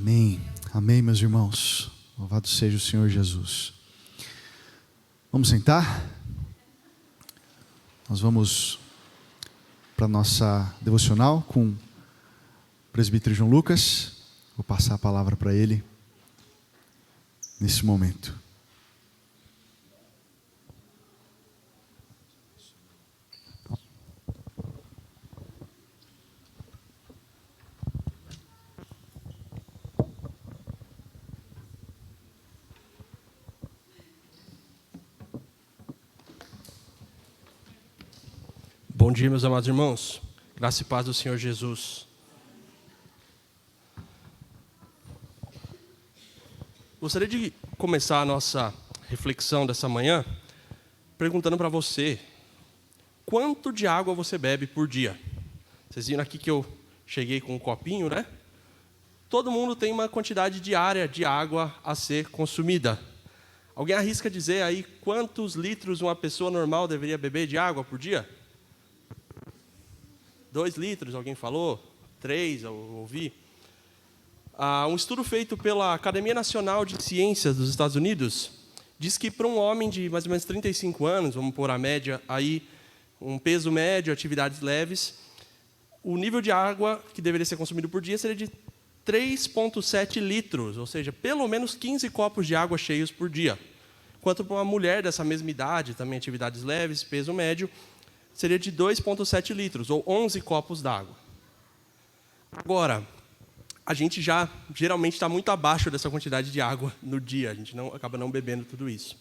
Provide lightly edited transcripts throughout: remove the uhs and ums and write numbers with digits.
Amém. Amém, meus irmãos. Louvado seja o Senhor Jesus. Vamos sentar? Nós vamos para a nossa devocional com o presbítero João Lucas. Vou passar a palavra para ele nesse momento. Bom dia, meus amados irmãos. Graça e paz do Senhor Jesus. Gostaria de começar a nossa reflexão dessa manhã perguntando para você: quanto de água você bebe por dia? Vocês viram aqui que eu cheguei com um copinho, né? Todo mundo tem uma quantidade diária de água a ser consumida. Alguém arrisca dizer aí quantos litros uma pessoa normal deveria beber de água por dia? 2 litros, alguém falou? 3, eu ouvi. Um estudo feito pela Academia Nacional de Ciências dos Estados Unidos diz que para um homem de mais ou menos 35 anos, vamos pôr a média aí, um peso médio, atividades leves, o nível de água que deveria ser consumido por dia seria de 3,7 litros, ou seja, pelo menos 15 copos de água cheios por dia. Enquanto para uma mulher dessa mesma idade, também atividades leves, peso médio, seria de 2,7 litros, ou 11 copos d'água. Agora, a gente já geralmente está muito abaixo dessa quantidade de água no dia, a gente acaba não bebendo tudo isso.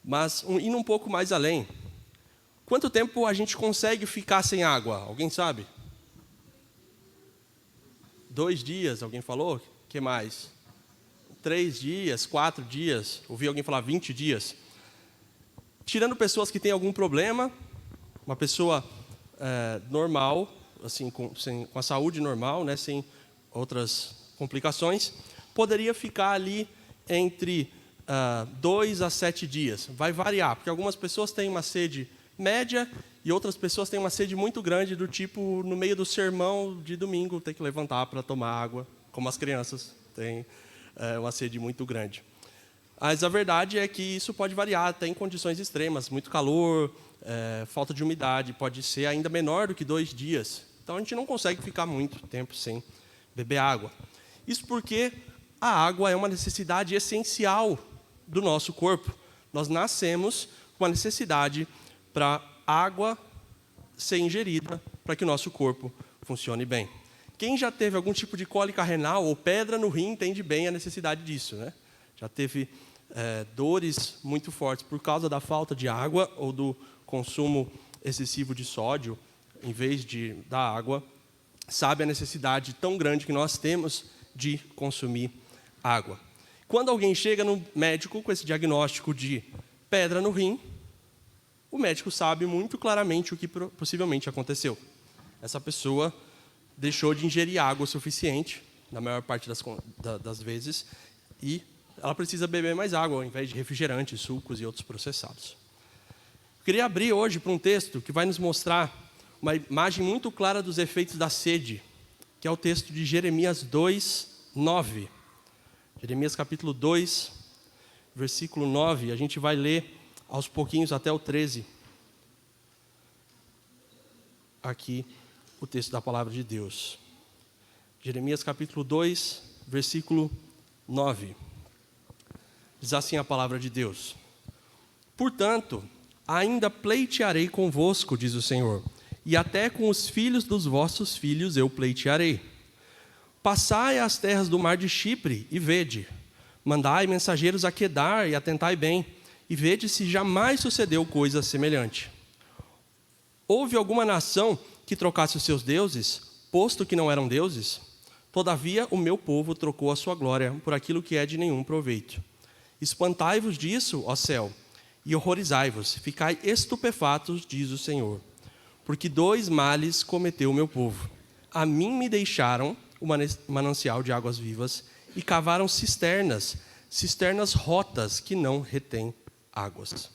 Mas, indo um pouco mais além, quanto tempo a gente consegue ficar sem água? Alguém sabe? 2 dias, alguém falou? O que mais? 3 dias, 4 dias, ouvi alguém falar 20 dias. Tirando pessoas que têm algum problema, uma pessoa normal, assim, com a saúde normal, né, sem outras complicações, poderia ficar ali entre 2 a 7 dias. Vai variar, porque algumas pessoas têm uma sede média e outras pessoas têm uma sede muito grande, do tipo, no meio do sermão de domingo, ter que levantar para tomar água, como as crianças têm uma sede muito grande. Mas a verdade é que isso pode variar até em condições extremas, muito calor, falta de umidade, pode ser ainda menor do que 2 dias. Então, a gente não consegue ficar muito tempo sem beber água. Isso porque a água é uma necessidade essencial do nosso corpo. Nós nascemos com a necessidade para água ser ingerida para que o nosso corpo funcione bem. Quem já teve algum tipo de cólica renal ou pedra no rim entende bem a necessidade disso, né? Já teve dores muito fortes por causa da falta de água ou do consumo excessivo de sódio em vez da água, sabe a necessidade tão grande que nós temos de consumir água. Quando alguém chega no médico com esse diagnóstico de pedra no rim, o médico sabe muito claramente o que possivelmente aconteceu. Essa pessoa deixou de ingerir água o suficiente, na maior parte das vezes, e ela precisa beber mais água, ao invés de refrigerantes, sucos e outros processados. Eu queria abrir hoje para um texto que vai nos mostrar uma imagem muito clara dos efeitos da sede, que é o texto de Jeremias 2:9. Jeremias capítulo 2, versículo 9. A gente vai ler aos pouquinhos até o 13. Aqui, o texto da palavra de Deus. Jeremias capítulo 2, versículo 9. Diz assim a palavra de Deus: portanto, ainda pleitearei convosco, diz o Senhor, e até com os filhos dos vossos filhos eu pleitearei. Passai as terras do mar de Chipre e vede. Mandai mensageiros a Quedar e atentai bem, e vede se jamais sucedeu coisa semelhante. Houve alguma nação que trocasse os seus deuses, posto que não eram deuses? Todavia o meu povo trocou a sua glória por aquilo que é de nenhum proveito. Espantai-vos disso, ó céu, e horrorizai-vos, ficai estupefatos, diz o Senhor. Porque 2 males cometeu o meu povo. A mim me deixaram o manancial de águas vivas e cavaram cisternas rotas que não retêm águas.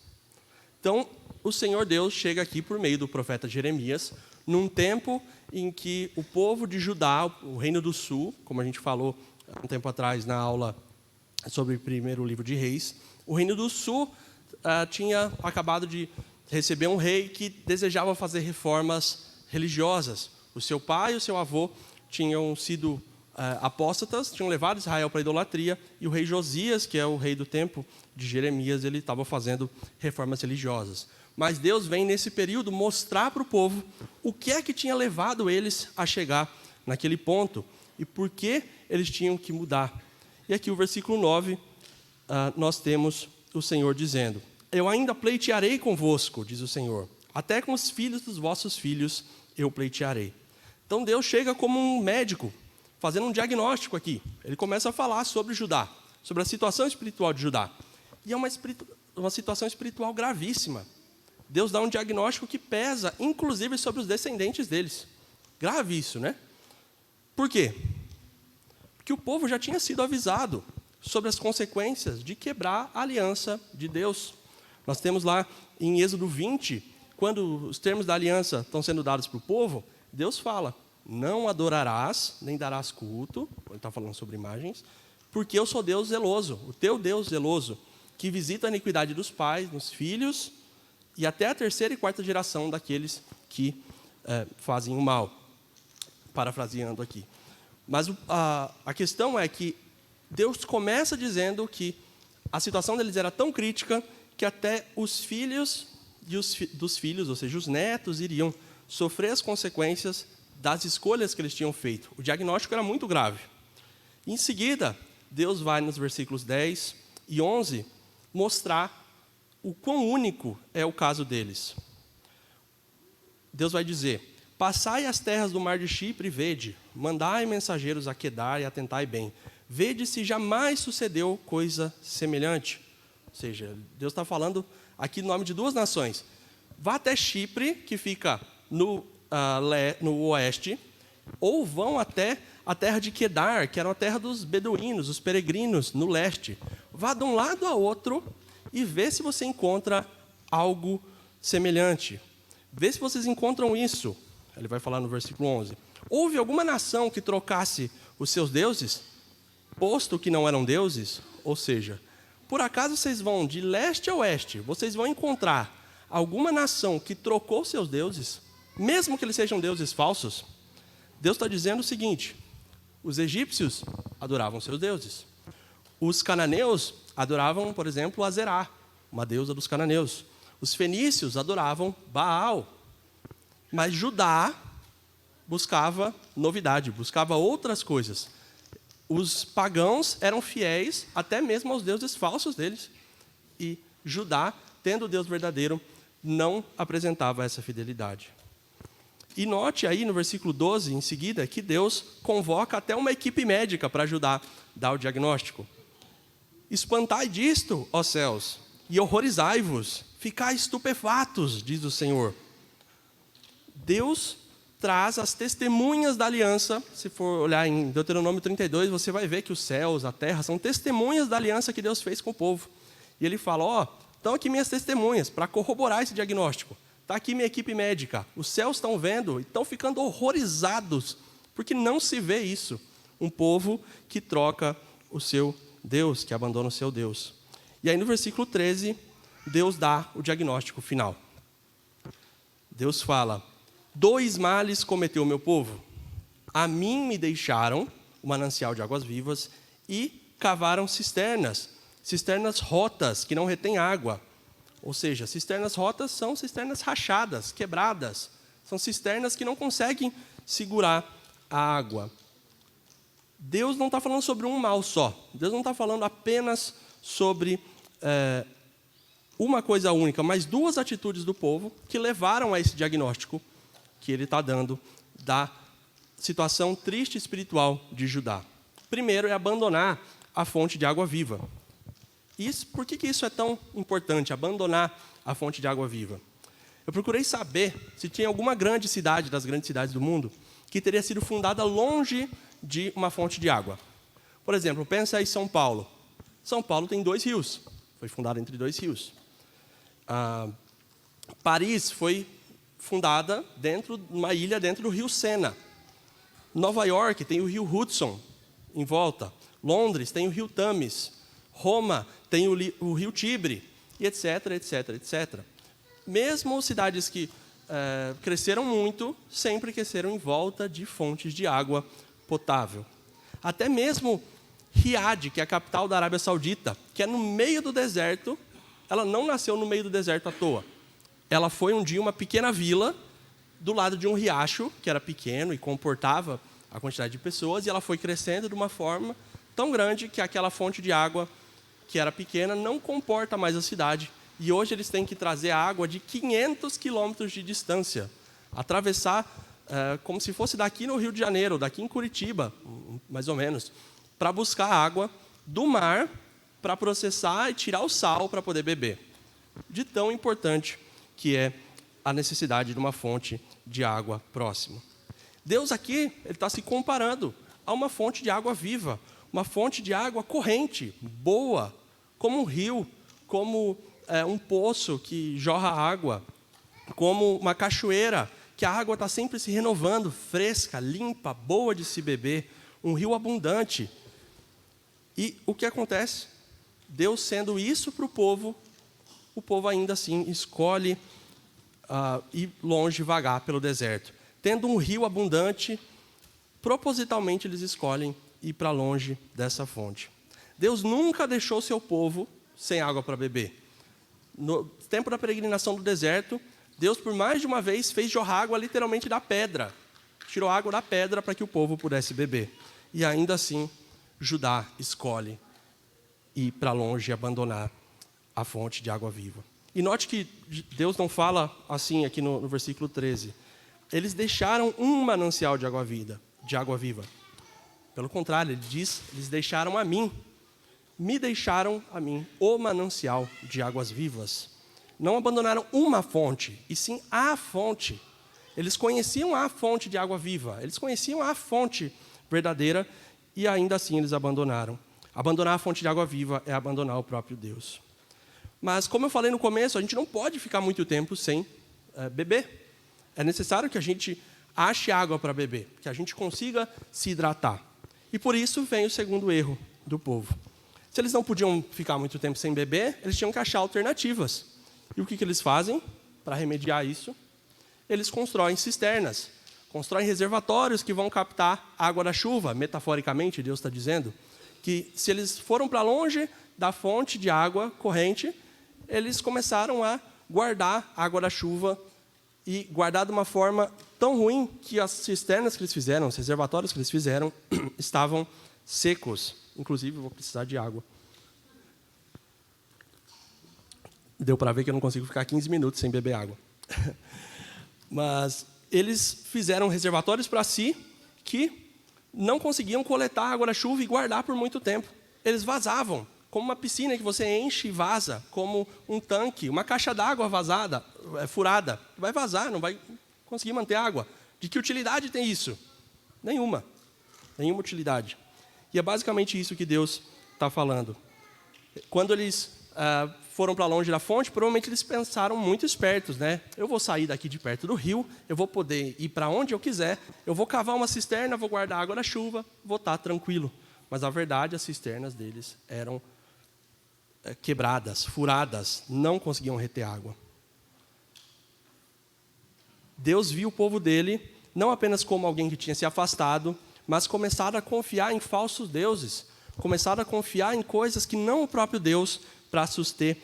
Então, o Senhor Deus chega aqui por meio do profeta Jeremias, num tempo em que o povo de Judá, o reino do sul, como a gente falou um tempo atrás na aula sobre o primeiro livro de Reis. O Reino do Sul tinha acabado de receber um rei que desejava fazer reformas religiosas. O seu pai e o seu avô tinham sido apóstatas, tinham levado Israel para a idolatria, e o rei Josias, que é o rei do tempo de Jeremias, ele estava fazendo reformas religiosas. Mas Deus vem nesse período mostrar para o povo o que é que tinha levado eles a chegar naquele ponto e por que eles tinham que mudar. E aqui o versículo 9, nós temos o Senhor dizendo: eu ainda pleitearei convosco, diz o Senhor, até com os filhos dos vossos filhos eu pleitearei. Então Deus chega como um médico, fazendo um diagnóstico aqui. Ele começa a falar sobre Judá, sobre a situação espiritual de Judá. E é uma situação espiritual gravíssima. Deus dá um diagnóstico que pesa, inclusive, sobre os descendentes deles. Grave isso, né? Por quê? Porque o povo já tinha sido avisado sobre as consequências de quebrar a aliança de Deus. Nós temos lá em Êxodo 20, quando os termos da aliança estão sendo dados para o povo, Deus fala: não adorarás, nem darás culto, ele está falando sobre imagens, porque eu sou Deus zeloso, o teu Deus zeloso, que visita a iniquidade dos pais, nos filhos, e até a terceira e quarta geração daqueles que fazem o mal. Parafraseando aqui. Mas a questão é que Deus começa dizendo que a situação deles era tão crítica que até os filhos dos filhos, ou seja, os netos, iriam sofrer as consequências das escolhas que eles tinham feito. O diagnóstico era muito grave. Em seguida, Deus vai nos versículos 10 e 11 mostrar o quão único é o caso deles. Deus vai dizer: passai as terras do mar de Chipre e vede, mandai mensageiros a Quedar e atentai bem. Vede se jamais sucedeu coisa semelhante. Ou seja, Deus está falando aqui no nome de duas nações. Vá até Chipre, que fica no oeste, ou vão até a terra de Quedar, que era a terra dos beduínos, os peregrinos, no leste. Vá de um lado a outro e vê se você encontra algo semelhante. Vê se vocês encontram isso. Ele vai falar no versículo 11. Houve alguma nação que trocasse os seus deuses, posto que não eram deuses? Ou seja, por acaso vocês vão de leste a oeste, vocês vão encontrar alguma nação que trocou seus deuses, mesmo que eles sejam deuses falsos? Deus está dizendo o seguinte: os egípcios adoravam seus deuses. Os cananeus adoravam, por exemplo, Azerá, uma deusa dos cananeus. Os fenícios adoravam Baal. Mas Judá buscava novidade, buscava outras coisas. Os pagãos eram fiéis até mesmo aos deuses falsos deles. E Judá, tendo o Deus verdadeiro, não apresentava essa fidelidade. E note aí no versículo 12, em seguida, que Deus convoca até uma equipe médica para ajudar a dar o diagnóstico. Espantai disto, ó céus, e horrorizai-vos, ficai estupefatos, diz o Senhor. Deus traz as testemunhas da aliança. Se for olhar em Deuteronômio 32, você vai ver que os céus, a terra, são testemunhas da aliança que Deus fez com o povo. E ele fala: estão aqui minhas testemunhas para corroborar esse diagnóstico. Está aqui minha equipe médica. Os céus estão vendo e estão ficando horrorizados, porque não se vê isso. Um povo que troca o seu Deus, que abandona o seu Deus. E aí no versículo 13, Deus dá o diagnóstico final. Deus fala: 2 males cometeu o meu povo. A mim me deixaram o manancial de águas vivas e cavaram cisternas rotas que não retêm água. Ou seja, cisternas rotas são cisternas rachadas, quebradas. São cisternas que não conseguem segurar a água. Deus não está falando sobre um mal só. Deus não está falando apenas sobre uma coisa única, mas 2 atitudes do povo que levaram a esse diagnóstico que ele está dando da situação triste espiritual de Judá. Primeiro é abandonar a fonte de água viva. Por que isso é tão importante, abandonar a fonte de água viva? Eu procurei saber se tinha alguma grande cidade, das grandes cidades do mundo, que teria sido fundada longe de uma fonte de água. Por exemplo, pensa em São Paulo. São Paulo tem 2 rios. Foi fundada entre 2 rios. Paris foi fundada dentro de uma ilha dentro do rio Sena. Nova York tem o rio Hudson. em volta. Londres tem o rio Tâmis. Roma tem o rio Tibre, e etc, etc, etc. Mesmo cidades que cresceram muito, sempre cresceram em volta de fontes de água potável. Até mesmo Riad, que é a capital da Arábia Saudita, que é no meio do deserto, ela não nasceu no meio do deserto à toa. Ela foi um dia uma pequena vila do lado de um riacho, que era pequeno e comportava a quantidade de pessoas, e ela foi crescendo de uma forma tão grande que aquela fonte de água, que era pequena, não comporta mais a cidade. E hoje eles têm que trazer água de 500 quilômetros de distância, atravessar como se fosse daqui no Rio de Janeiro, daqui em Curitiba, mais ou menos, para buscar água do mar, para processar e tirar o sal para poder beber. De tão importante que é a necessidade de uma fonte de água próxima. Deus aqui está se comparando a uma fonte de água viva, uma fonte de água corrente, boa, como um rio, como um poço que jorra água, como uma cachoeira, que a água está sempre se renovando, fresca, limpa, boa de se beber, um rio abundante. E o que acontece? Deus sendo isso para o povo ainda assim escolhe ir longe, vagar pelo deserto. Tendo um rio abundante, propositalmente eles escolhem ir para longe dessa fonte. Deus nunca deixou seu povo sem água para beber. No tempo da peregrinação do deserto, Deus, por mais de uma vez, fez jorrar água literalmente da pedra. Tirou água da pedra para que o povo pudesse beber. E ainda assim, Judá escolhe ir para longe e abandonar a fonte de água viva. E note que Deus não fala assim aqui no versículo 13. Eles deixaram um manancial de água viva. Pelo contrário, ele diz, eles deixaram a mim. Me deixaram a mim o manancial de águas vivas. Não abandonaram uma fonte, e sim a fonte. Eles conheciam a fonte de água viva, eles conheciam a fonte verdadeira, e ainda assim eles abandonaram. Abandonar a fonte de água viva é abandonar o próprio Deus. Mas, como eu falei no começo, a gente não pode ficar muito tempo sem beber. É necessário que a gente ache água para beber, que a gente consiga se hidratar. E por isso vem o segundo erro do povo. Se eles não podiam ficar muito tempo sem beber, eles tinham que achar alternativas. E o que eles fazem para remediar isso? Eles constroem cisternas, constroem reservatórios que vão captar a água da chuva. Metaforicamente, Deus está dizendo que se eles foram para longe da fonte de água corrente, eles começaram a guardar a água da chuva e guardar de uma forma tão ruim que as cisternas que eles fizeram, os reservatórios que eles fizeram, estavam secos. Inclusive, eu vou precisar de água. Deu para ver que eu não consigo ficar 15 minutos sem beber água. Mas eles fizeram reservatórios para si que não conseguiam coletar a água da chuva e guardar por muito tempo. Eles vazavam, como uma piscina que você enche e vaza, como um tanque, uma caixa d'água vazada, furada. Vai vazar, não vai conseguir manter água. De que utilidade tem isso? Nenhuma. Nenhuma utilidade. E é basicamente isso que Deus está falando. Quando eles foram para longe da fonte, provavelmente eles pensaram muito espertos, né? Eu vou sair daqui de perto do rio, eu vou poder ir para onde eu quiser, eu vou cavar uma cisterna, vou guardar água da chuva, vou estar tranquilo. Mas, na verdade, as cisternas deles eram quebradas, furadas, não conseguiam reter água. Deus viu o povo dele, não apenas como alguém que tinha se afastado, mas começaram a confiar em falsos deuses, começaram a confiar em coisas que não o próprio Deus para suster.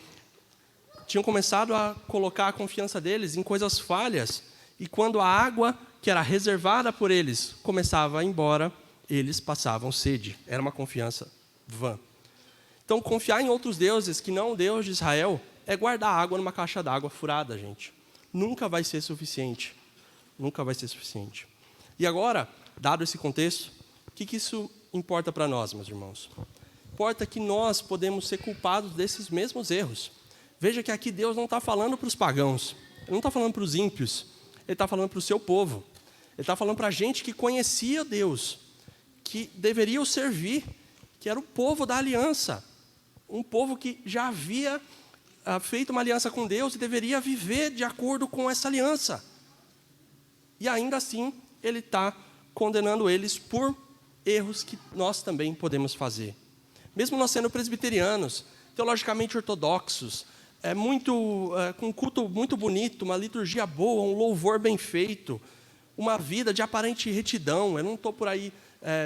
Tinham começado a colocar a confiança deles em coisas falhas, e quando a água que era reservada por eles começava a ir embora, eles passavam sede. Era uma confiança vã. Então, confiar em outros deuses que não o Deus de Israel é guardar água numa caixa d'água furada, gente. Nunca vai ser suficiente. Nunca vai ser suficiente. E agora, dado esse contexto, o que isso importa para nós, meus irmãos? Importa que nós podemos ser culpados desses mesmos erros. Veja que aqui Deus não está falando para os pagãos, Ele não está falando para os ímpios, Ele está falando para o seu povo. Ele está falando para a gente que conhecia Deus, que deveria o servir, que era o povo da aliança, um povo que já havia feito uma aliança com Deus e deveria viver de acordo com essa aliança. E ainda assim, Ele está condenando eles por erros que nós também podemos fazer. Mesmo nós sendo presbiterianos, teologicamente ortodoxos, com um culto muito bonito, uma liturgia boa, um louvor bem feito, uma vida de aparente retidão, eu não estou por aí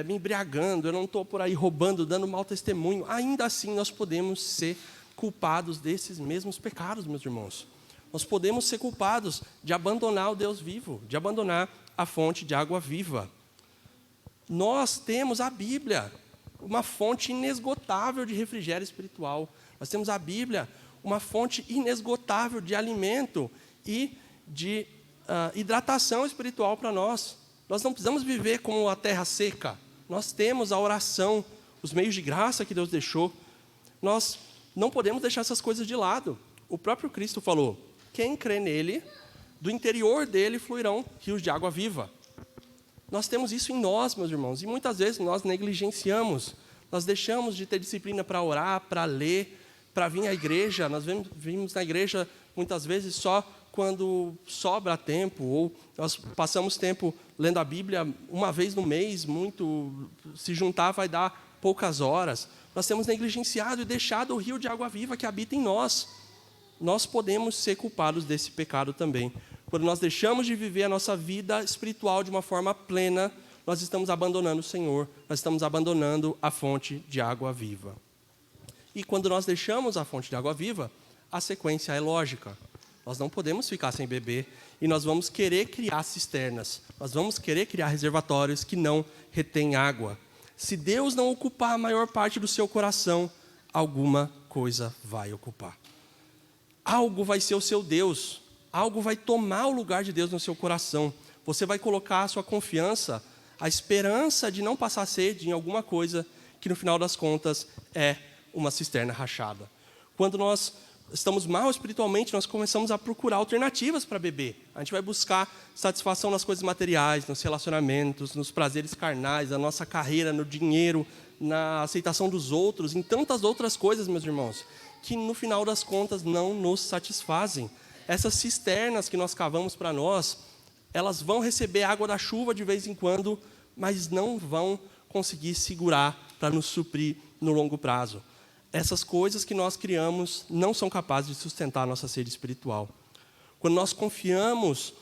me embriagando, eu não estou por aí roubando, dando mau testemunho, ainda assim nós podemos ser culpados desses mesmos pecados, meus irmãos. Nós podemos ser culpados de abandonar o Deus vivo, de abandonar a fonte de água viva. Nós temos a Bíblia, uma fonte inesgotável de refrigério espiritual. Nós temos a Bíblia, uma fonte inesgotável de alimento e de hidratação espiritual para nós. Nós não precisamos viver como a terra seca. Nós temos a oração, os meios de graça que Deus deixou. Nós não podemos deixar essas coisas de lado. O próprio Cristo falou, quem crê nele, do interior dele fluirão rios de água viva. Nós temos isso em nós, meus irmãos, e muitas vezes nós negligenciamos. Nós deixamos de ter disciplina para orar, para ler, para vir à igreja. Nós vimos na igreja muitas vezes só quando sobra tempo, ou nós passamos tempo lendo a Bíblia uma vez no mês, se juntar vai dar poucas horas. Nós temos negligenciado e deixado o rio de água viva que habita em nós. Nós podemos ser culpados desse pecado também. Quando nós deixamos de viver a nossa vida espiritual de uma forma plena, nós estamos abandonando o Senhor, nós estamos abandonando a fonte de água viva. E quando nós deixamos a fonte de água viva, a sequência é lógica. Nós não podemos ficar sem beber e nós vamos querer criar cisternas, nós vamos querer criar reservatórios que não retêm água. Se Deus não ocupar a maior parte do seu coração, alguma coisa vai ocupar. Algo vai ser o seu Deus, algo vai tomar o lugar de Deus no seu coração. Você vai colocar a sua confiança, a esperança de não passar sede em alguma coisa que no final das contas é uma cisterna rachada. Quando nós estamos mal espiritualmente, nós começamos a procurar alternativas para beber. A gente vai buscar satisfação nas coisas materiais, nos relacionamentos, nos prazeres carnais, na nossa carreira, no dinheiro, na aceitação dos outros, em tantas outras coisas, meus irmãos, que no final das contas não nos satisfazem. Essas cisternas que nós cavamos para nós, elas vão receber água da chuva de vez em quando, mas não vão conseguir segurar para nos suprir no longo prazo. Essas coisas que nós criamos não são capazes de sustentar a nossa sede espiritual. Quando nós confiamos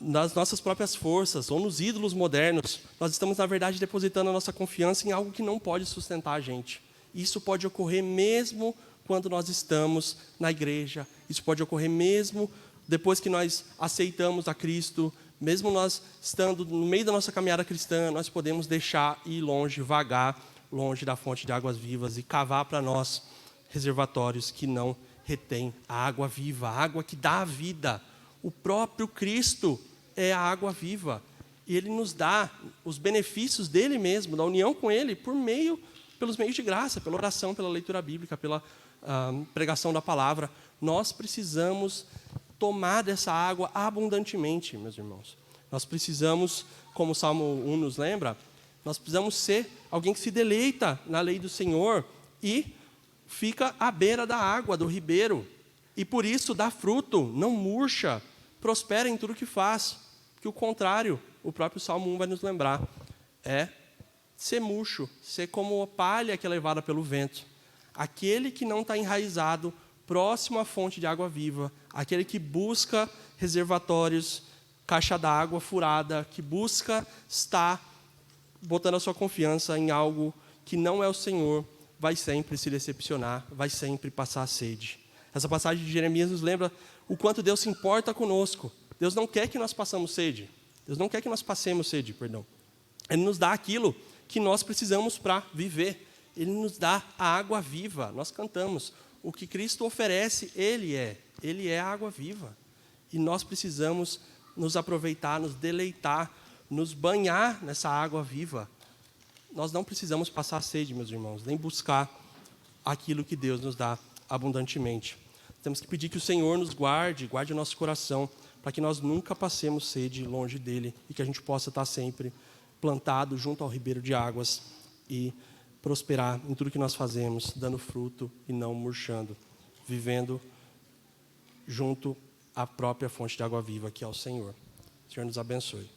nas nossas próprias forças ou nos ídolos modernos, nós estamos, na verdade, depositando a nossa confiança em algo que não pode sustentar a gente. Isso pode ocorrer mesmo quando nós estamos na igreja. Isso pode ocorrer mesmo depois que nós aceitamos a Cristo. Mesmo nós estando no meio da nossa caminhada cristã, nós podemos deixar ir longe, vagar longe da fonte de águas vivas e cavar para nós reservatórios que não retêm a água viva, a água que dá a vida. O próprio Cristo é a água viva. E Ele nos dá os benefícios dele mesmo, da união com Ele, pelos meios de graça, pela oração, pela leitura bíblica, pela pregação da palavra. Nós precisamos tomar dessa água abundantemente, meus irmãos. Nós precisamos, como o Salmo 1 nos lembra, nós precisamos ser alguém que se deleita na lei do Senhor e fica à beira da água, do ribeiro. E por isso dá fruto, não murcha, prospera em tudo que faz. Que o contrário, o próprio Salmo 1 vai nos lembrar, é ser murcho, ser como a palha que é levada pelo vento. Aquele que não está enraizado, próximo à fonte de água viva, aquele que busca reservatórios, caixa d'água furada, que busca estar botando a sua confiança em algo que não é o Senhor, vai sempre se decepcionar, vai sempre passar sede. Essa passagem de Jeremias nos lembra o quanto Deus se importa conosco. Deus não quer que nós passemos sede. Deus não quer que nós passemos sede, perdão. Ele nos dá aquilo que nós precisamos para viver. Ele nos dá a água viva. Nós cantamos. O que Cristo oferece, Ele é a água viva. E nós precisamos nos aproveitar, nos deleitar, nos banhar nessa água viva. Nós não precisamos passar sede, meus irmãos, nem buscar aquilo que Deus nos dá abundantemente. Temos que pedir que o Senhor nos guarde o nosso coração, para que nós nunca passemos sede longe dEle e que a gente possa estar sempre plantado junto ao ribeiro de águas e prosperar em tudo que nós fazemos, dando fruto e não murchando, vivendo junto à própria fonte de água viva, que é o Senhor. O Senhor nos abençoe.